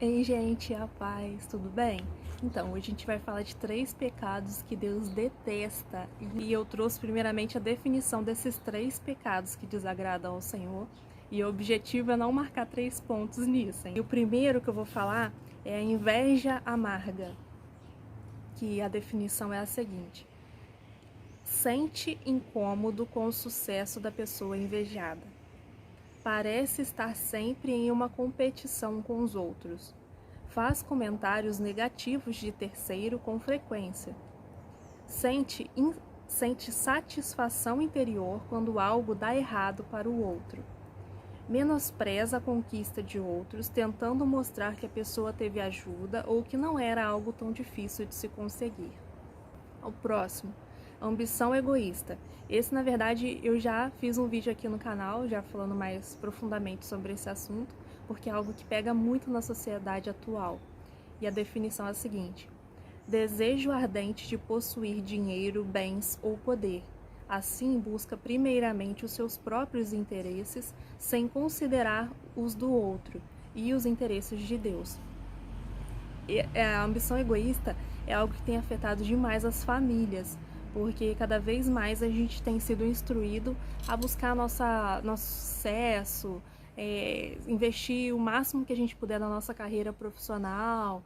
Ei, gente, a paz, tudo bem? Então, hoje a gente vai falar de 3 pecados que Deus detesta. E eu trouxe primeiramente a definição desses 3 pecados que desagradam ao Senhor. E o objetivo é não marcar 3 pontos nisso, hein? E o primeiro que eu vou falar é a inveja amarga, que a definição é a seguinte: sente incômodo com o sucesso da pessoa invejada. Parece estar sempre em uma competição com os outros. Faz comentários negativos de terceiro com frequência. Sente satisfação interior quando algo dá errado para o outro. Menospreza a conquista de outros, tentando mostrar que a pessoa teve ajuda ou que não era algo tão difícil de se conseguir. O próximo, ambição egoísta. Esse, na verdade, eu já fiz um vídeo aqui no canal, já falando mais profundamente sobre esse assunto, porque é algo que pega muito na sociedade atual. E a definição é a seguinte: desejo ardente de possuir dinheiro, bens ou poder. Assim, busca primeiramente os seus próprios interesses, sem considerar os do outro e os interesses de Deus. A ambição egoísta é algo que tem afetado demais as famílias, porque cada vez mais a gente tem sido instruído a buscar nosso sucesso, investir o máximo que a gente puder na nossa carreira profissional,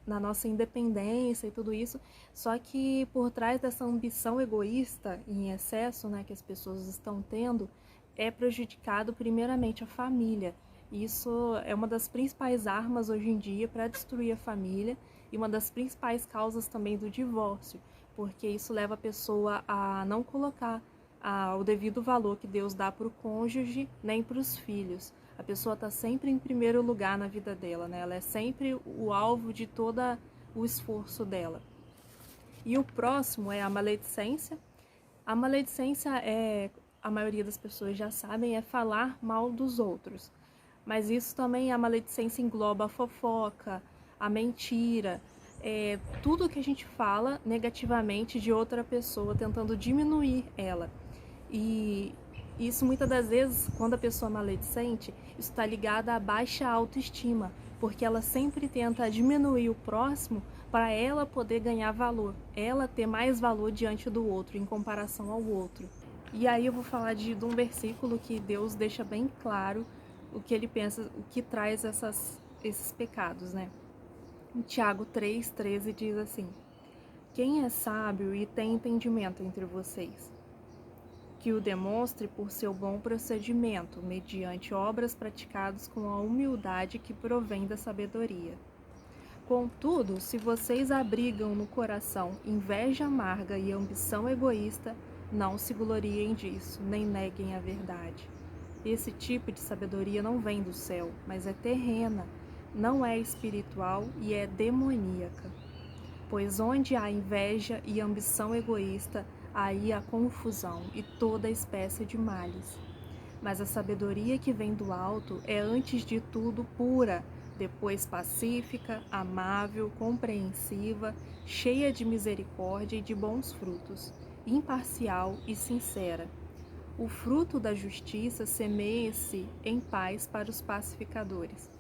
na nossa independência e tudo isso. Só que por trás dessa ambição egoísta em excesso, né, que as pessoas estão tendo, é prejudicado primeiramente a família. Isso é uma das principais armas hoje em dia para destruir a família e uma das principais causas também do divórcio, porque isso leva a pessoa a não colocar o devido valor que Deus dá para o cônjuge nem para os filhos. A pessoa está sempre em primeiro lugar na vida dela, né? Ela é sempre o alvo de todo o esforço dela. E o próximo é a maledicência. A maledicência a maioria das pessoas já sabem, é falar mal dos outros. Mas isso também, a maledicência engloba a fofoca, a mentira, tudo que a gente fala negativamente de outra pessoa, tentando diminuir ela. E isso muitas das vezes, quando a pessoa é maledicente, isso está ligado à baixa autoestima, porque ela sempre tenta diminuir o próximo para ela poder ganhar valor, ela ter mais valor diante do outro, em comparação ao outro. E aí eu vou falar de um versículo que Deus deixa bem claro o que ele pensa, o que traz esses pecados, né? Em Tiago 3,13 diz assim: quem é sábio e tem entendimento entre vocês, que o demonstre por seu bom procedimento, mediante obras praticadas com a humildade que provém da sabedoria. Contudo, se vocês abrigam no coração inveja amarga e ambição egoísta, não se gloriem disso, nem neguem a verdade. Esse tipo de sabedoria não vem do céu, mas é terrena, não é espiritual e é demoníaca. Pois onde há inveja e ambição egoísta, aí há confusão e toda espécie de males. Mas a sabedoria que vem do alto é antes de tudo pura, depois pacífica, amável, compreensiva, cheia de misericórdia e de bons frutos, imparcial e sincera. O fruto da justiça semeia-se em paz para os pacificadores.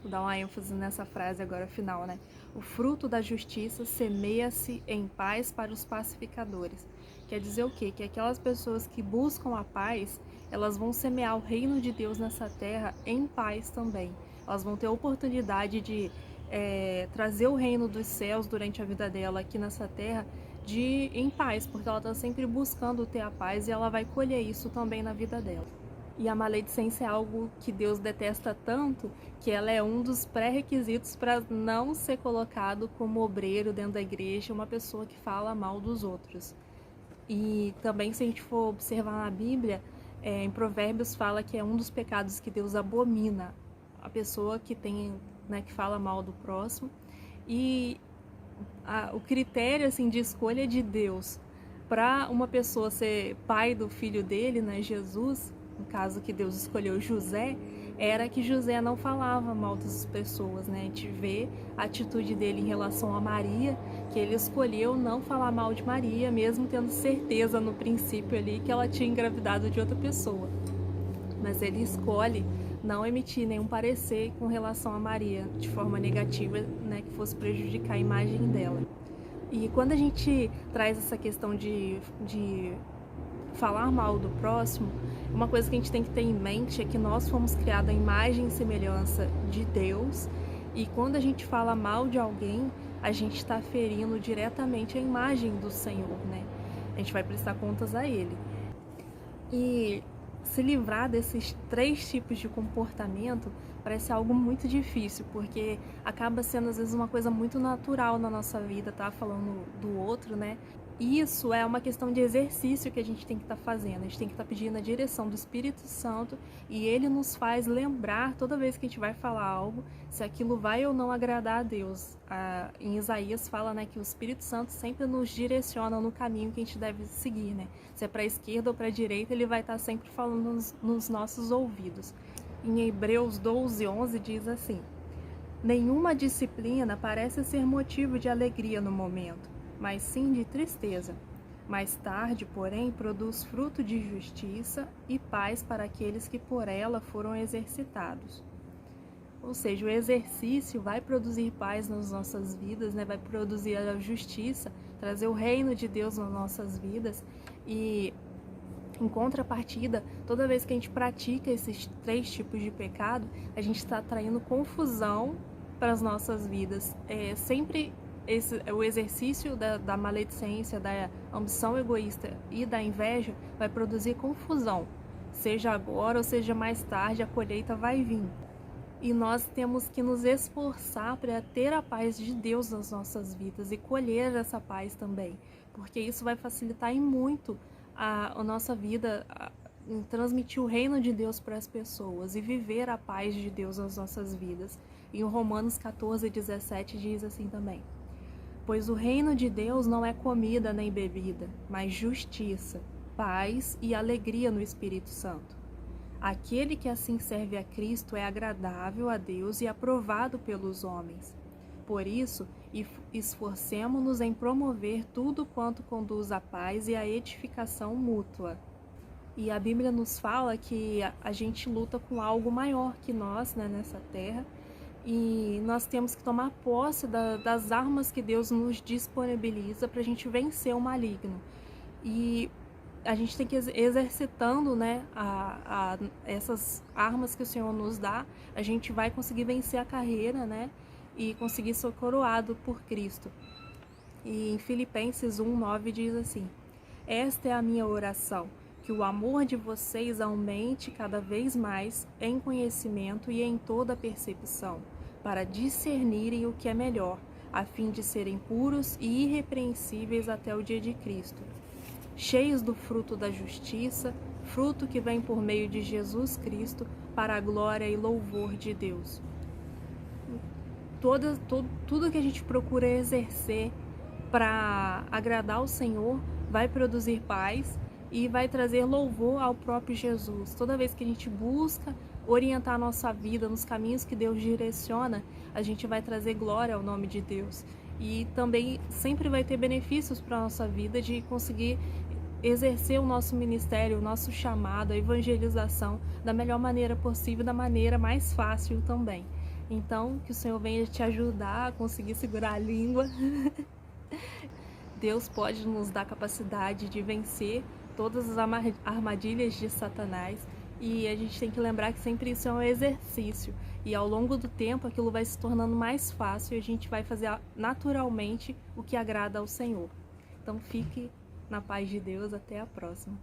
Vou dar uma ênfase nessa frase agora final, né? O fruto da justiça semeia-se em paz para os pacificadores. Quer dizer o quê? Que aquelas pessoas que buscam a paz, elas vão semear o reino de Deus nessa terra em paz também. Elas vão ter a oportunidade de trazer o reino dos céus durante a vida dela aqui nessa terra em paz, porque ela está sempre buscando ter a paz e ela vai colher isso também na vida dela. E a maledicência é algo que Deus detesta tanto que ela é um dos pré-requisitos para não ser colocado como obreiro dentro da igreja, uma pessoa que fala mal dos outros. E também, se a gente for observar na Bíblia, em Provérbios fala que é um dos pecados que Deus abomina, a pessoa que que fala mal do próximo. E o critério assim, de escolha de Deus para uma pessoa ser pai do filho dele, né, Jesus, no caso que Deus escolheu José, era que José não falava mal das pessoas, né? A gente vê a atitude dele em relação a Maria, que ele escolheu não falar mal de Maria, mesmo tendo certeza no princípio ali que ela tinha engravidado de outra pessoa. Mas ele escolhe não emitir nenhum parecer com relação a Maria de forma negativa, né, que fosse prejudicar a imagem dela. E quando a gente traz essa questão de falar mal do próximo, uma coisa que a gente tem que ter em mente é que nós fomos criados à imagem e semelhança de Deus, e quando a gente fala mal de alguém, a gente está ferindo diretamente a imagem do Senhor, né? A gente vai prestar contas a Ele. E se livrar desses 3 tipos de comportamento parece algo muito difícil, porque acaba sendo às vezes uma coisa muito natural na nossa vida, tá? Falando do outro, né? Isso é uma questão de exercício que a gente tem que estar fazendo. A gente tem que estar pedindo a direção do Espírito Santo, e ele nos faz lembrar toda vez que a gente vai falar algo, se aquilo vai ou não agradar a Deus. Em Isaías fala, né, que o Espírito Santo sempre nos direciona no caminho que a gente deve seguir, né? Se é para a esquerda ou para a direita, ele vai estar sempre falando nos nossos ouvidos. Em Hebreus 12:11 diz assim: nenhuma disciplina parece ser motivo de alegria no momento, mas sim de tristeza. Mais tarde, porém, produz fruto de justiça e paz para aqueles que por ela foram exercitados. Ou seja, o exercício vai produzir paz nas nossas vidas, né? Vai produzir a justiça, trazer o reino de Deus nas nossas vidas. E em contrapartida, toda vez que a gente pratica esses 3 tipos de pecado, a gente está traindo confusão para as nossas vidas. Sempre o exercício da maledicência, da ambição egoísta e da inveja vai produzir confusão. Seja agora ou seja mais tarde, a colheita vai vir. E nós temos que nos esforçar para ter a paz de Deus nas nossas vidas e colher essa paz também, porque isso vai facilitar em muito a nossa vida, em transmitir o reino de Deus para as pessoas e viver a paz de Deus nas nossas vidas. Em Romanos 14:17 diz assim também: pois o reino de Deus não é comida nem bebida, mas justiça, paz e alegria no Espírito Santo. Aquele que assim serve a Cristo é agradável a Deus e aprovado pelos homens. Por isso, esforcemo-nos em promover tudo quanto conduz à paz e à edificação mútua. E a Bíblia nos fala que a gente luta com algo maior que nós, né, nessa terra, e nós temos que tomar posse das armas que Deus nos disponibiliza para a gente vencer o maligno. E a gente tem que ir exercitando, né, essas armas que o Senhor nos dá, a gente vai conseguir vencer a carreira, né, e conseguir ser coroado por Cristo. E em Filipenses 1:9 diz assim: esta é a minha oração, que o amor de vocês aumente cada vez mais em conhecimento e em toda percepção, para discernirem o que é melhor, a fim de serem puros e irrepreensíveis até o dia de Cristo, cheios do fruto da justiça, fruto que vem por meio de Jesus Cristo, para a glória e louvor de Deus. Tudo que a gente procura exercer para agradar o Senhor vai produzir paz e vai trazer louvor ao próprio Jesus. Toda vez que a gente busca orientar a nossa vida nos caminhos que Deus direciona, a gente vai trazer glória ao nome de Deus. E também sempre vai ter benefícios para a nossa vida de conseguir exercer o nosso ministério, o nosso chamado, a evangelização da melhor maneira possível, da maneira mais fácil também. Então, que o Senhor venha te ajudar a conseguir segurar a língua. Deus pode nos dar capacidade de vencer todas as armadilhas de Satanás, e a gente tem que lembrar que sempre isso é um exercício, e ao longo do tempo aquilo vai se tornando mais fácil e a gente vai fazer naturalmente o que agrada ao Senhor. Então fique na paz de Deus, até a próxima.